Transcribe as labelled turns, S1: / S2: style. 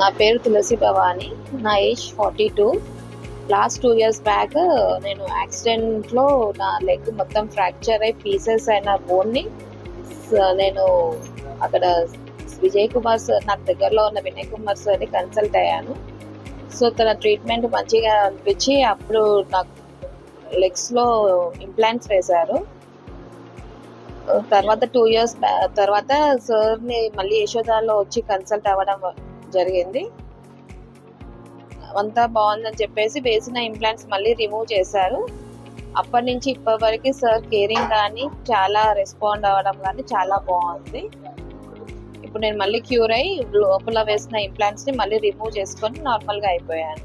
S1: నా పేరు తులసి భవాని. నా ఏజ్ 42. లాస్ట్ 2 years బ్యాక్ నేను యాక్సిడెంట్లో నా లెగ్ మొత్తం ఫ్రాక్చర్ అయి పీసెస్ అయిన బోన్ని నేను అక్కడ విజయ్ కుమార్ సార్, నాకు దగ్గరలో ఉన్న వినయ్ కుమార్ సార్ని కన్సల్ట్ అయ్యాను. సో తన ట్రీట్మెంట్ మంచిగా అనిపించి అప్పుడు నాకు లెగ్స్లో ఇంప్లాంట్స్ వేశారు. తర్వాత 2 years తర్వాత సార్ని మళ్ళీ యశోదాలో వచ్చి కన్సల్ట్ అవ్వడం జరిగింది. అంతా బాగుందని చెప్పేసి వేసిన ఇంప్లాంట్స్ మళ్ళీ రిమూవ్ చేశారు. అప్పటి నుంచి ఇప్పటి వరకు సార్ కేరింగ్ కానీ, చాలా రెస్పాండ్ అవ్వడం కానీ చాలా బాగుంది. ఇప్పుడు నేను మళ్ళీ క్యూర్ అయ్యి లోపల వేసిన ఇంప్లాంట్స్ని మళ్ళీ రిమూవ్ చేసుకొని నార్మల్గా అయిపోయాను.